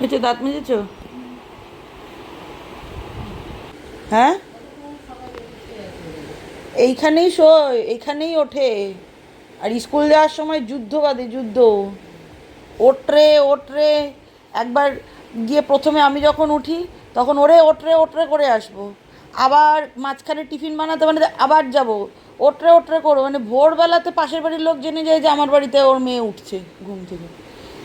মেচে দাঁত মেজেছো? হ্যাঁ, এইখানেই শোয়, এইখানেই ওঠে। আর স্কুল যাওয়ার সময় যুদ্ধ বাদে যুদ্ধ, ওটরে ওটরে। একবার গিয়ে প্রথমে আমি যখন উঠি তখন ওরে ওটরে ওটরে করে আসবো, আবার মাঝখানে টিফিন বানাতে বানাতে আবার যাব, ওটরে ওটরে করো। মানে ভোরবেলাতে পাশের বাড়ির লোক জেনে যায় যে আমার বাড়িতে ওর মেয়ে উঠছে ঘুম থেকে।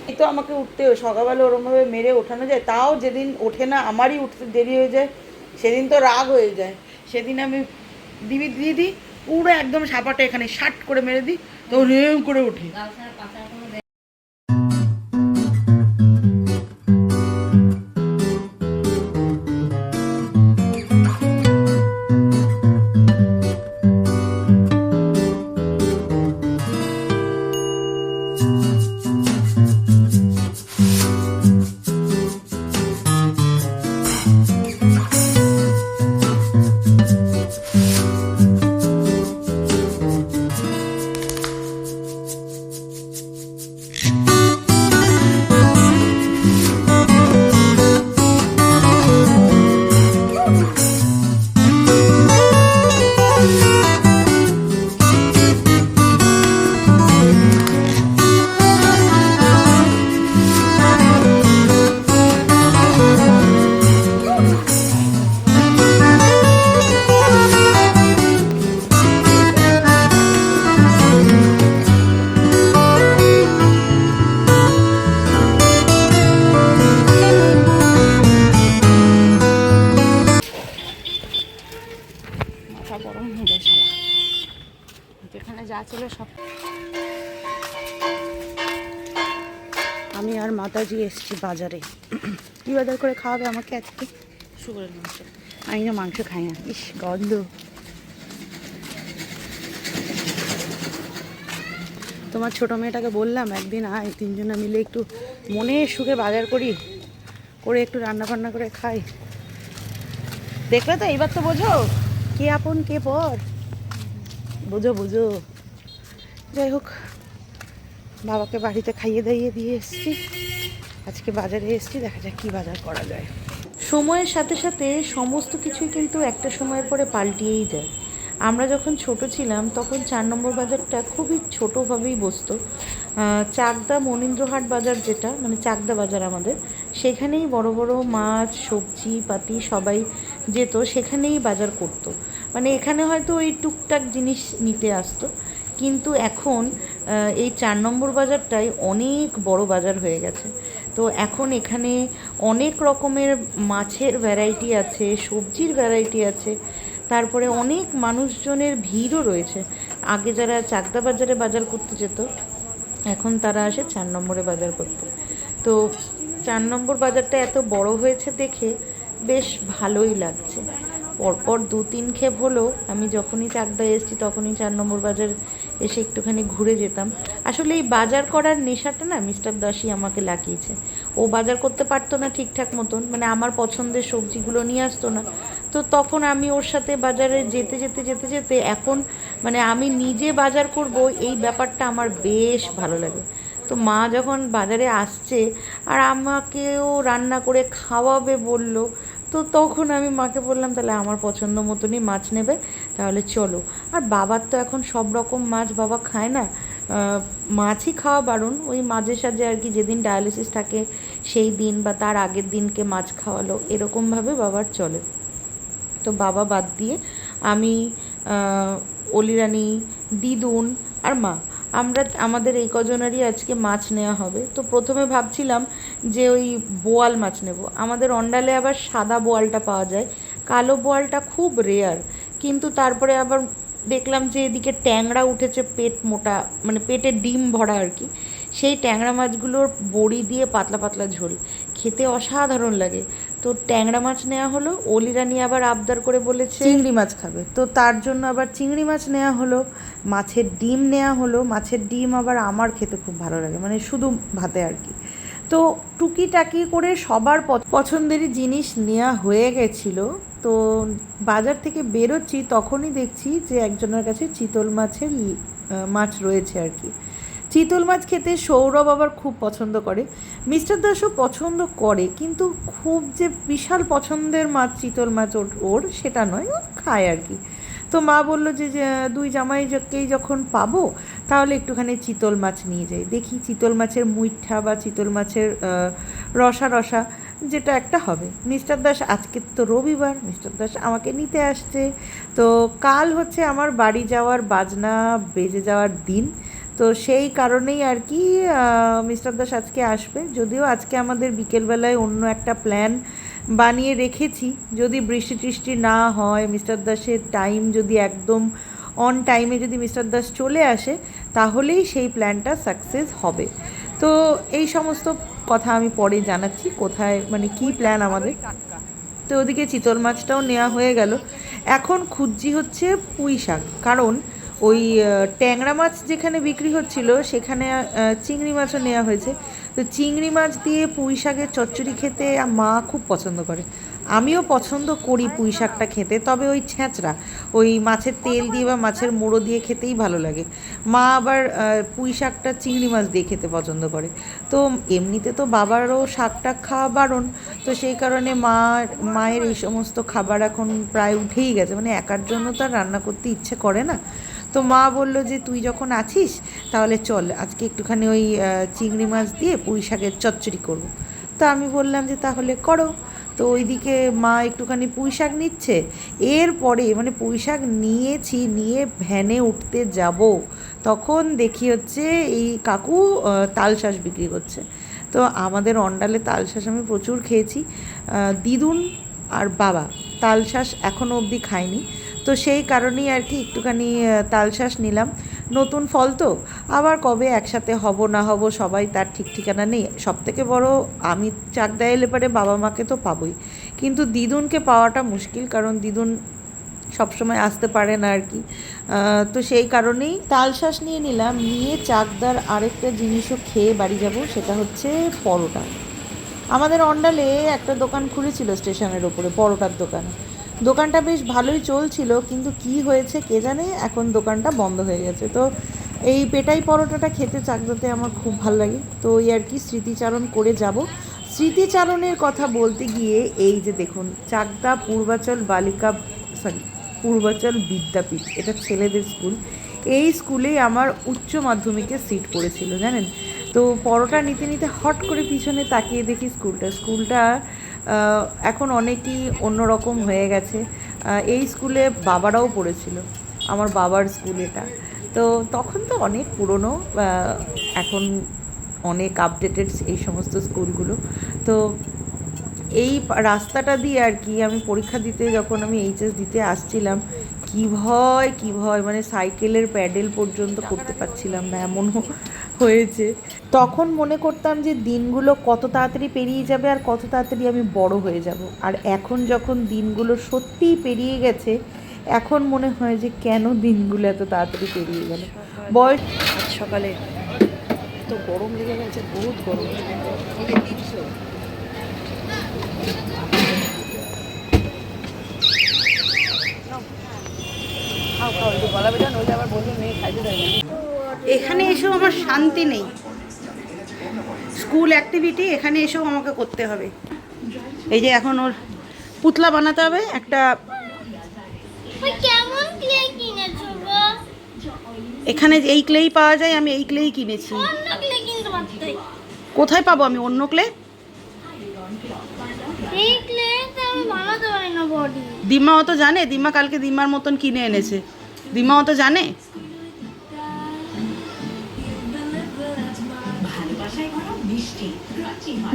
এই তো আমাকে উঠতে সকালবেলা ওরমভাবে মেরে ওঠানো যায়, তাও যেদিন ওঠে না আমারই উঠতে দেরি হয়ে যায় সেদিন তো রাগ হয়ে যায়। সেদিন আমি দিবি দিয়ে দিই, পুরো একদম সাপাটা এখানে শার্ট করে মেরে দিই, তো রেম করে উঠি। মাথা গরম হয়ে যায় শালা, যেখানে যা ছিল সব। আমি আর মাতাজি এসছি বাজারে। কী বাজার করে খাওয়াবে আমাকে আজকে? শুকরের মাংস। আমি না মাংস খাই না, ইস গন্ধ। তোমার ছোটো মেয়েটাকে বললাম একদিন আয়, তিনজনে মিলে একটু মনের সুখে বাজার করি, করে একটু রান্না বান্না করে খাই। দেখলে তো, এইবার তো বোঝো কে আপন কে পর, বোঝো বোঝো। যাই হোক, বাবাকে বাড়িতে খাইয়ে দাইয়ে দিয়ে এসছি, আজকে বাজারে এসছি, দেখা যাক কী বাজার করা যায়। সময়ের সাথে সাথে সমস্ত কিছুই কিন্তু একটা সময়ের পরে পাল্টিয়েই যায়। আমরা যখন ছোট ছিলাম তখন 4 নম্বর বাজারটা খুবই ছোটোভাবেই বসতো। চাকদা মনীন্দ্রহাট বাজার, যেটা মানে চাকদা বাজার আমাদের, সেখানেই বড় বড় মাছ সবজি পাতি সবাই যেত, সেখানেই বাজার করতো। মানে এখানে হয়তো ওই টুকটাক জিনিস নিতে আসতো, কিন্তু এখন এই 4 নম্বর বাজারটাই অনেক বড় বাজার হয়ে গেছে। তো এখন এখানে অনেক রকমের মাছের ভ্যারাইটি আছে, সবজির ভ্যারাইটি আছে, তারপরে অনেক মানুষজনের ভিড়ও রয়েছে। আগে যারা চাকদা বাজারে বাজার করতে যেত, এখন তারা আসে 4 নম্বরে বাজার করতে। তো 4 নম্বর বাজারটা এত বড় হয়েছে দেখে বেশ ভালোই লাগছে। পরপর 2-3 খেপ হলো আমি যখনই চাকদায় এসেছি তখনই 4 নম্বর বাজার এসে একটুখানি ঘুরে যেতাম। আসলে এই বাজার করার নেশাটা না মিস্টার দাসী আমাকে লাগিয়েছে। ও বাজার করতে পারতো না ঠিকঠাক মতন, মানে আমার পছন্দের সবজিগুলো নিয়ে আসতো না। তো তখন আমি ওর সাথে বাজারে যেতে যেতে যেতে যেতে এখন মানে আমি নিজে বাজার করব, এই ব্যাপারটা আমার বেশ ভালো লাগে। তো মা যখন বাজারে আসছে আর আমাকেও রান্না করে খাওয়াবে বলল, তো তখন আমি মাকে বললাম তাহলে আমার পছন্দ মতনই মাছ নেবে, তাহলে চলো। আর বাবার তো এখন সব রকম মাছ বাবা খায় না, মাছই খাওয়া বারণ। ওই মাঝে সাঝে আর কি, যেদিন ডায়ালিসিস থাকে সেই দিন বা তার আগের দিনকে মাছ খাওয়ালো, এরকমভাবে বাবার চলে। তো বাবা বাদ দিয়ে আমি, অলিরানি, দিদুন আর মা, আমরা আমাদের এই কজনেরই আজকে মাছ নেওয়া হবে। তো প্রথমে ভাবছিলাম যে ওই বোয়াল মাছ নেব, আমাদের অন্ডালে আবার সাদা বোয়ালটা পাওয়া যায়, কালো বোয়ালটা খুব রেয়ার। কিন্তু তারপরে আবার দেখলাম যে এদিকে ট্যাংরা উঠেছে পেট মোটা, মানে পেটে ডিম ভরা আর কি। সেই ট্যাংরা মাছগুলোর বড়ি দিয়ে পাতলা পাতলা ঝোল খেতে অসাধারণ লাগে। তো ট্যাংরা মাছ নেওয়া হলো, অলিরানি আবার আবদার করে বলেছে চিংড়ি মাছ খাবে, তো তার জন্য আবার চিংড়ি মাছ নেওয়া হলো। মাছের ডিম নেওয়া হলো, মাছের ডিম আবার আমার খেতে খুব ভালো লাগে, মানে শুধু ভাতে আর কি। তো টুকিটাকি করে সবার পছন্দেরই জিনিস নেওয়া হয়ে গেছিলো। তো বাজার থেকে বেরোচ্ছি তখনই দেখছি যে একজনের কাছে চিতল মাছের মাছ রয়েছে আর কি। চিতল মাছ খেতে সৌরভ আবার খুব পছন্দ করে, মিস্টার দাসও পছন্দ করে, কিন্তু খুব যে বিশাল পছন্দের মাছ চিতল মাছ ওর সেটা নয়, ও খায় আর কি। তো মা বললো যে দুই জামাইকেই যখন পাবো তাহলে একটুখানি চিতল মাছ নিয়ে যাই, দেখি চিতল মাছের মুইঠা বা চিতল মাছের রসা রসা যেটা একটা হবে। মিস্টার দাস আজকে তো রবিবার, মিস্টার দাস আমাকে নিতে আসছে, তো কাল হচ্ছে আমার বাড়ি যাওয়ার বাজনা বেজে যাওয়ার দিন। তো সেই কারণেই আর কি মিস্টার দাস আজকে আসবে। যদিও আজকে আমাদের বিকেলবেলায় অন্য একটা প্ল্যান বানিয়ে রেখেছি, যদি বৃষ্টি টিষ্টি না হয়, মিস্টার দাসের টাইম যদি একদম অন টাইমে যদি মিস্টার দাস চলে আসে তাহলেই সেই প্ল্যানটা সাকসেস হবে। তো এই সমস্ত কথা আমি পরে জানাচ্ছি কোথায় মানে কী প্ল্যান আমাদের। তো ওদিকে চিতল মাছটাও নেওয়া হয়ে গেল। এখন খুঁজছি হচ্ছে পুঁই শাক, কারণ ওই ট্যাংরা মাছ যেখানে বিক্রি হচ্ছিল সেখানে চিংড়ি মাছও নেওয়া হয়েছে। তো চিংড়ি মাছ দিয়ে পুঁই শাকের চচ্চড়ি খেতে মা খুব পছন্দ করে, আমিও পছন্দ করি পুঁই শাকটা খেতে, তবে ওই ছ্যাঁচড়া ওই মাছের তেল দিয়ে বা মাছের মুড়ো দিয়ে খেতেই ভালো লাগে। মা আবার পুঁই শাকটা চিংড়ি মাছ দিয়ে খেতে পছন্দ করে। তো এমনিতে তো বাবারও শাক টাক খাওয়া বারণ, তো সেই কারণে মায়ের এই সমস্ত খাবার এখন প্রায় উঠেই গেছে, মানে একার জন্য তো আর রান্না করতে ইচ্ছে করে না। তো মা বললো যে তুই যখন আছিস তাহলে চল আজকে একটুখানি ওই চিংড়ি মাছ দিয়ে পুঁই শাকের চচ্চড়ি করবো। তো আমি বললাম যে তাহলে করো। তো ওইদিকে মা একটুখানি পুঁই শাক নিচ্ছে, এরপরে মানে পুঁই শাক নিয়ে ভ্যানে উঠতে যাব, তখন দেখি হচ্ছে এই কাকু তালশাঁস বিক্রি করছে। তো আমাদের অন্ডালে তালশাঁস আমি প্রচুর খেয়েছি, দিদুন আর বাবা তালশাঁস এখনও অবধি খায়নি, তো সেই কারণেই আর কি একটুখানি তালশাঁস নিলাম। নতুন ফল তো আবার কবে একসাথে হব না হব সবাই তার ঠিক ঠিকানা নেই। সবথেকে বড় আমি চাকদা এলে পারে বাবা মাকে তো পাবোই, কিন্তু দিদুনকে পাওয়াটা মুশকিল, কারণ দিদুন সবসময় আসতে পারে না আর কি। তো সেই কারণেই তালশাঁস নিয়ে নিলাম, নিয়ে চাকদার আরেকটা জিনিসও খেয়ে বাড়ি যাব, সেটা হচ্ছে পরোটা। আমাদের অন্ডালে একটা দোকান খুলেছিল স্টেশনের ওপরে, পরোটার দোকান, দোকানটা বেশ ভালোই চলছিল, কিন্তু কি হয়েছে কে জানে এখন দোকানটা বন্ধ হয়ে গেছে। তো এই পেটাই পরোটাটা খেতে চাকদাতে আমার খুব ভালো লাগে, তো ওই আর কি স্মৃতিচারণ করে যাব। স্মৃতিচারণের কথা বলতে গিয়ে এই যে দেখুন চাকদা পূর্বাচল বিদ্যাপীঠ, এটা ছেলেদের স্কুল, এই স্কুলেই আমার উচ্চ মাধ্যমিকে সিট পড়েছিল জানেন। তো পরোটা নিতে নিতে হট করে পিছনে তাকিয়ে দেখি স্কুলটা এখন অনেকই অন্যরকম হয়ে গেছে। এই স্কুলে বাবারাও পড়েছিল, আমার বাবার স্কুল এটা। তো তখন তো অনেক পুরনো, এখন অনেক আপডেটেড এই সমস্ত স্কুলগুলো। তো এই রাস্তাটা দিয়ে আর কি আমি পরীক্ষা দিতে যখন আমি এইচএস দিতে আসছিলাম, কী ভয় মানে সাইকেলের প্যাডেল পর্যন্ত করতে পারছিলাম না, এমন হয়েছে। তখন মনে করতাম যে দিনগুলো কত তাড়াতাড়ি পেরিয়ে যাবে আর কত তাড়াতাড়ি আমি বড় হয়ে যাব, আর এখন যখন দিনগুলো সত্যিই পেরিয়ে গেছে এখন মনে হয় যে কেন দিনগুলো এত তাড়াতাড়ি পেরিয়ে গেল। বয়স সকালে তো গরম লেগে গেছে, বহুত গরম। এখানে এসেও আমার শান্তি নেই, স্কুল অ্যাক্টিভিটি এখানে এসেও আমাকে করতে হবে। এই যে এখন ওর পুতলা বানাতে হবে একটা। এখানে এই ক্লেই পাওয়া যায়, আমি এই ক্লেই কিনেছি। কোথায় পাবো আমি অন্য ক্লে? দিম্মাও তো জানে, দিম্মা কালকে দিম্মার মতন কিনে এনেছে, দিম্মাও তো জানে।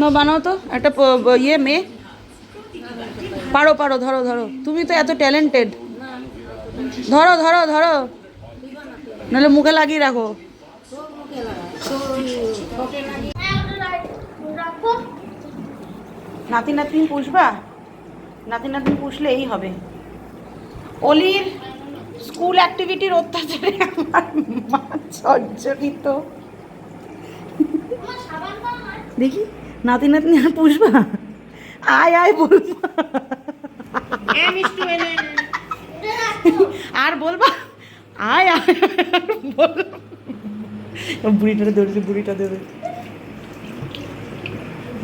না বানাও তো একটা ইয়ে মেয়ে, পারো ধরো, তুমি তো এত ট্যালেন্টেড, ধরো নাহলে মুখে লাগিয়ে রাখো। নাতি পুষবা? নাতি পুষলে এই হবে। অলির স্কুল অ্যাক্টিভিটির অত্যাচারে আমার মা জর্জরিত। দেখি নাতি আর পুষবা? আয় বলবা আর বলবা আয় বল। বুড়িটারে ধরেছি, বুড়িটা দেবে,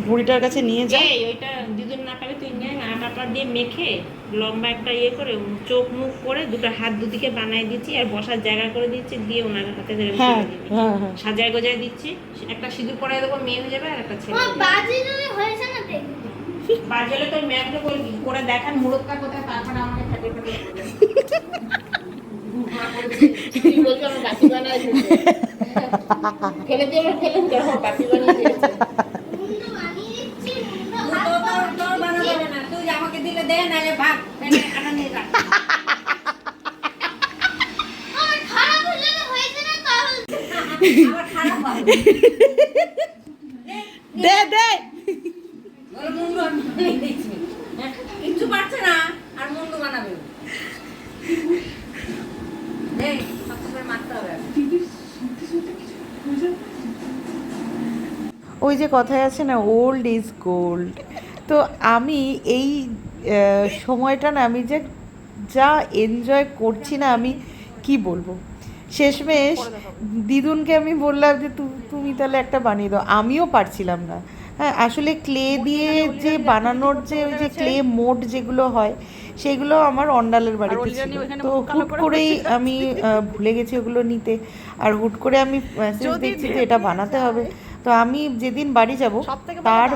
বুড়িটার কাছে নিয়ে যাই। ওইটা দুদিন না পারে তুই নিয়ে আটা দিয়ে মেখে লম্বা একটা ইয়ে করে চোখ মুখ করে দুটো হাত দুদিকে বানাই দিচ্ছি আর বসার জায়গা করে দিচ্ছি, দিয়ে ওনার হাতে ধরে হ্যাঁ হ্যাঁ হ্যাঁ, সাজায় গোজায় দিচ্ছি। একটা সিঁদুর পরাই দেবো, মেয়ে হয়ে যাবে, আর একটা ছেলে বাজলে তোর মেয়েকে করে দেখান মুরক্কা কোথায়, তারপরে আমাকে ফেটে ফেটে ফেলে দিয়ে ফেলে দেখো বাকি বানিয়ে দিয়েছে। তুই আমাকে দিলে দে, নাহলে ভাগ আটা নিয়ে যা। দে দে, কিচ্ছু পারছে না আর মুন্ডু বানাবে, মারতে হবে। ওই যে কথায় আছে না, ওল্ড ইজ গোল্ড। তো আমি এই সময়টা না, আমি যে যা এনজয় করছি না, আমি কি বলবো। শেষমেশ দিদুনকে আমি বললাম যে তুমি তাহলে একটা বানিয়ে দাও, আমিও পারছিলাম না। হ্যাঁ, আসলে ক্লে দিয়ে যে বানানোর যে ওই যে ক্লে মোড যেগুলো হয়, সেগুলো আমার অন্ডালের বাড়িতে ছিল। তো হুট করেই আমি ভুলে গেছি ওগুলো নিতে, আর হুট করে আমি মেসেজ দেখছি যে এটা বানাতে হবে। তো আমি যেদিন বাড়ি যাব তার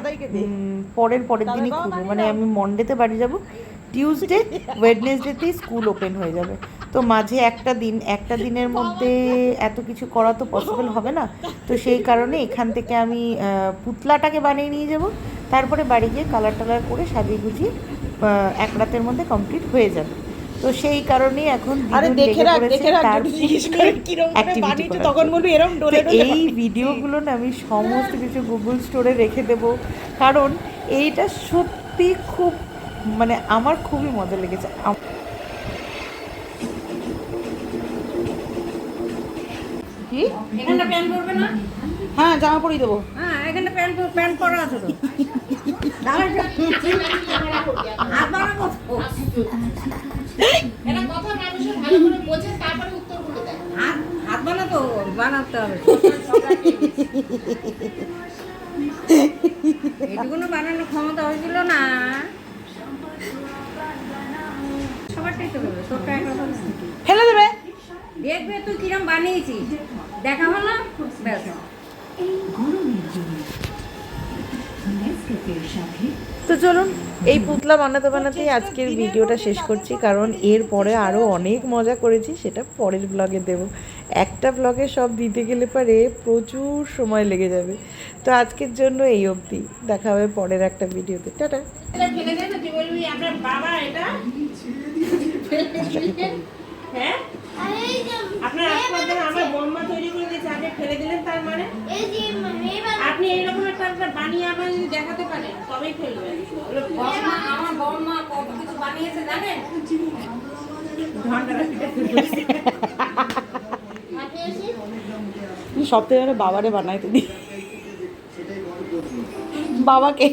পরের দিনই খুলবো, মানে আমি মন্ডেতে বাড়ি যাব, টিউসডে ওয়েডনেসডেতেই স্কুল ওপেন হয়ে যাবে। তো মাঝে একটা দিনের মধ্যে এত কিছু করা তো পসিবল হবে না। তো সেই কারণে এখান থেকে আমি পুতলাটাকে বানিয়ে নিয়ে যাব, তারপরে বাড়ি গিয়ে কালার টালার করে সাজিয়ে গুজিয়ে এক রাতের মধ্যে কমপ্লিট হয়ে যাবে। তো সেই কারণেই এখন এই ভিডিওগুলো না আমি সমস্ত কিছু গুগল স্টোরে রেখে দেবো, কারণ এইটা সত্যি খুব, মানে আমার খুবই মজা লেগেছে। কি এখানটা প্যান্ট পরবে না? হ্যাঁ, জামা পরিয়ে দেবো। হ্যাঁ, এখানটা প্যান্ট পরা আছে তো। হাত বানাবো তো। এটা কথা মানুষের ভালো করে বোঝে, তারপরে উত্তরগুলো দেয়। হাত বানাতো বানাতে হবে। এটুকুনো বানানোর ক্ষমতা হয়েছিল না। সবারটাই তো হবে, তোরটা একরকম ফেলে দেবে। দেখবে তুই কিরম বানিয়েছিস, দেখা হলো ব্যাস। তো চলুন, এই পুতলা বানাতে বানাতেই আজকের ভিডিওটা শেষ করছি, কারণ এরপরে আরও অনেক মজা করেছি, সেটা পরের ব্লগে দেব। একটা ব্লগে সব দিতে গেলে পরে প্রচুর সময় লেগে যাবে। তো আজকের জন্য এই অবধি, দেখা হবে পরের একটা ভিডিওতে। টাটা। আপনার বাবা এটা হ্যাঁ আপনার আপনাদের আমার বম্মা তৈরি করে দিয়েছে, আপনি ফেলে দিলেন, তার মানে আপনি এইরকম একটা বানিয়ে আমার যদি দেখাতে পারেন তবেই ফেলবেন। আমার বম্মা কত কিছু বানিয়েছে জানেন, সপ্তাহে বাবারে বানাইতে দিই, বাবাকে।